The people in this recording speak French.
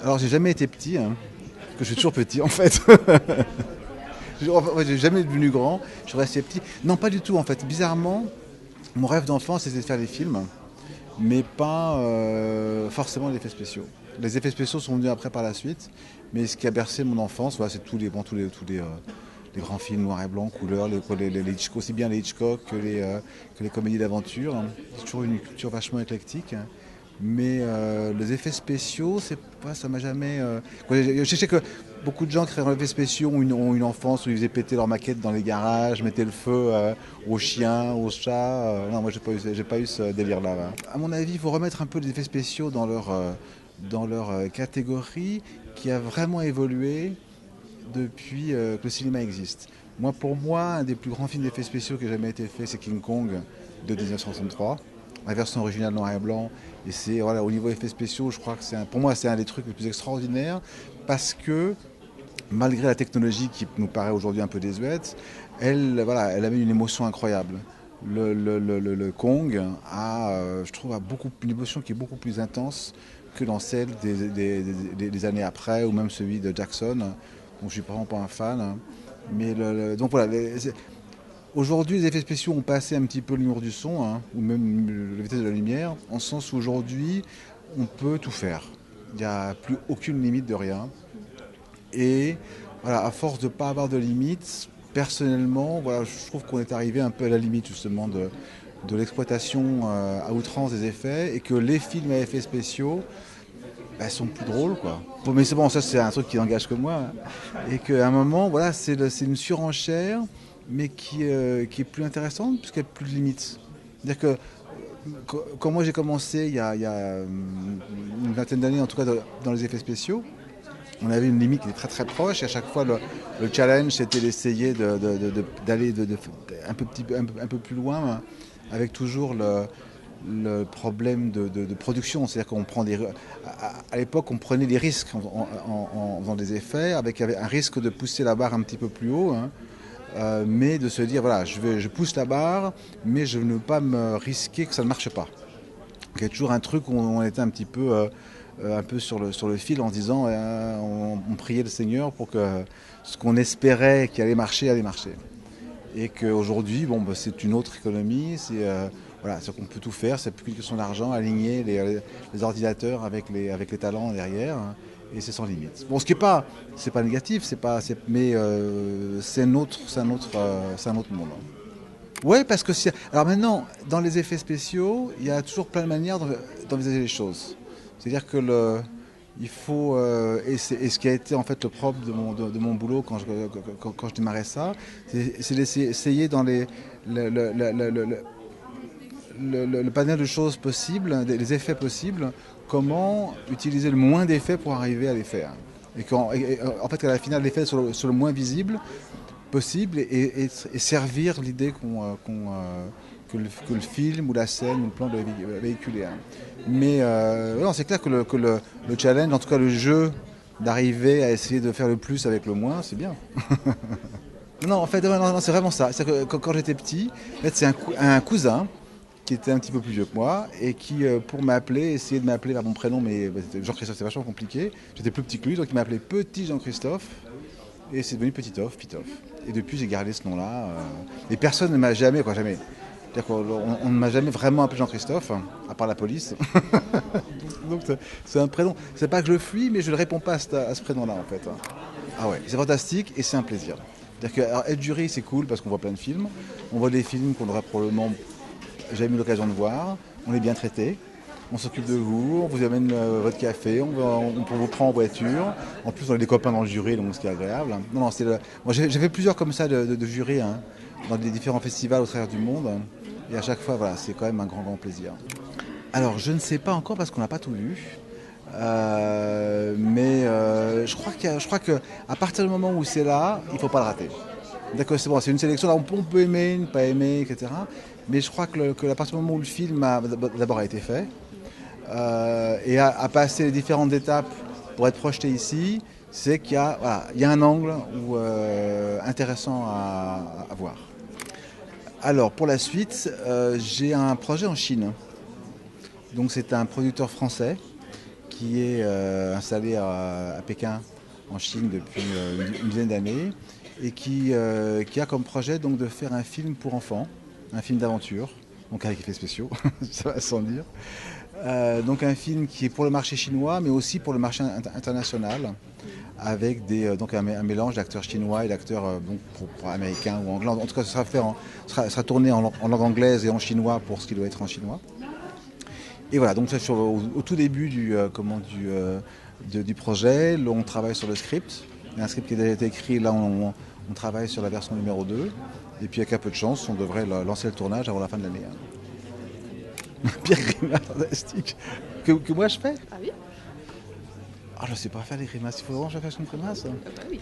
Alors j'ai jamais été petit, hein, parce que je suis toujours petit en fait. J'ai jamais devenu grand, je suis resté petit. Non, pas du tout en fait. Bizarrement, mon rêve d'enfant c'était de faire des films, mais pas forcément les effets spéciaux. Les effets spéciaux sont venus après par la suite, mais ce qui a bercé mon enfance, voilà, c'est les grands films noir et blanc, couleur, les Hitchcock, aussi bien les Hitchcock que les comédies d'aventure. J'ai toujours eu une culture vachement éclectique. Mais les effets spéciaux, ça m'a jamais. Je sais que beaucoup de gens qui créent des effets spéciaux ont une enfance où ils faisaient péter leurs maquettes dans les garages, mettaient le feu aux chiens, aux chats. Non, moi j'ai pas eu ce délire-là. Là. À mon avis, il faut remettre un peu les effets spéciaux dans leur catégorie qui a vraiment évolué depuis que le cinéma existe. Moi, pour moi, un des plus grands films d'effets spéciaux qui a jamais été fait, c'est King Kong de 1963. La version originale noir et blanc. Et c'est, voilà, au niveau effets spéciaux, je crois que pour moi, c'est un des trucs les plus extraordinaires parce que, malgré la technologie qui nous paraît aujourd'hui un peu désuète, voilà, elle avait une émotion incroyable. Le Kong je trouve, une émotion qui est beaucoup plus intense que dans celle des années après, ou même celui de Jackson, dont je suis vraiment pas un fan. Hein. Mais donc voilà, aujourd'hui, les effets spéciaux ont passé un petit peu l'humour du son, hein, ou même la vitesse de la lumière, en ce sens où aujourd'hui, on peut tout faire. Il n'y a plus aucune limite de rien. Et voilà, à force de ne pas avoir de limites, personnellement, voilà, je trouve qu'on est arrivé un peu à la limite justement de l'exploitation à outrance des effets et que les films à effets spéciaux sont plus drôles, quoi. Bon, mais c'est bon, ça c'est un truc qui n'engage que moi. Hein. Et qu'à un moment, voilà, c'est une surenchère, mais qui est plus intéressante puisqu'il n'y a plus de limites. C'est-à-dire que quand moi j'ai commencé il y a une vingtaine d'années, en tout cas dans les effets spéciaux, on avait une limite qui était très très proche et à chaque fois le challenge c'était d'essayer d'aller un peu plus loin avec toujours le problème de production. C'est-à-dire qu'on prend à l'époque, on prenait des risques en faisant des effets, avec un risque de pousser la barre un petit peu plus haut, hein, mais de se dire, voilà, je pousse la barre, mais je ne veux pas me risquer que ça ne marche pas. Il y a toujours un truc où on était un peu sur le fil en disant, on priait le Seigneur pour que ce qu'on espérait qui allait marcher. Et qu'aujourd'hui, bon, c'est une autre économie, voilà, c'est qu'on peut tout faire, c'est plus qu'une question d'argent, aligner les ordinateurs avec les talents derrière, hein, et c'est sans limite. Bon, ce qui c'est pas négatif, mais c'est un autre monde. Ouais, parce que alors maintenant, dans les effets spéciaux, il y a toujours plein de manières d'envisager les choses. C'est-à-dire que il faut et ce qui a été en fait le propre de mon boulot quand je démarrais ça, c'est d'essayer dans le panel de choses possibles, des effets possibles, comment utiliser le moins d'effets pour arriver à les faire. En fait, à la finale, l'effet sur le moins visible possible et servir l'idée que le film ou la scène ou le plan doit véhiculer. Hein. Mais non, c'est clair que le challenge, en tout cas le jeu d'arriver à essayer de faire le plus avec le moins, c'est bien. Non, en fait, non, c'est vraiment ça. Que quand j'étais petit, en fait, c'est un cousin qui était un petit peu plus vieux que moi et qui, pour m'appeler, essayait de m'appeler par mon prénom, mais Jean-Christophe, c'est vachement compliqué. J'étais plus petit que lui, donc il m'appelait Petit Jean-Christophe et c'est devenu Petitoff, Pitoff. Et depuis, j'ai gardé ce nom-là. Et personne ne m'a jamais, jamais. C'est-à-dire qu'on ne m'a jamais vraiment appelé Jean-Christophe, à part la police. Donc c'est un prénom. C'est pas que je le fuis, mais je ne réponds pas à ce prénom-là, en fait. Ah ouais, c'est fantastique et c'est un plaisir. C'est-à-dire que alors, être jury, c'est cool parce qu'on voit plein de films. On voit des films qu'on aurait probablement jamais eu l'occasion de voir. On est bien traité. On s'occupe de vous, on vous amène votre café, on vous prend en voiture. En plus, on a des copains dans le jury, donc ce qui est agréable. Non, moi, j'ai fait plusieurs comme ça de jurys, hein, dans des différents festivals au travers du monde. Et à chaque fois, voilà, c'est quand même un grand, grand plaisir. Alors, je ne sais pas encore parce qu'on n'a pas tout vu. Mais je crois que à partir du moment où c'est là, il ne faut pas le rater. D'accord, c'est bon, c'est une sélection. Là, on peut aimer, ne pas aimer, etc. Mais je crois que à partir du moment où le film d'abord a été fait, et à passer les différentes étapes pour être projeté ici, c'est qu'il y a un angle intéressant à voir. Alors pour la suite, j'ai un projet en Chine. Donc c'est un producteur français qui est installé à Pékin, en Chine, depuis une dizaine d'années, et qui a comme projet donc, de faire un film pour enfants, un film d'aventure, donc avec effets spéciaux, ça va sans dire. Donc un film qui est pour le marché chinois, mais aussi pour le marché international, avec donc un mélange d'acteurs chinois et d'acteurs pour américains ou anglais. En tout cas, ce sera tourné en langue anglaise et en chinois pour ce qui doit être en chinois. Et voilà, donc au tout début du projet, là, on travaille sur le script. Il y a un script qui a déjà été écrit, là on travaille sur la version numéro 2. Et puis avec un peu de chance, on devrait lancer le tournage avant la fin de l'année. Pire grimace fantastique que moi je fais. Ah oui? Ah, je sais pas faire les grimaces, il faut vraiment que je fasse une grimace. Ah bah oui.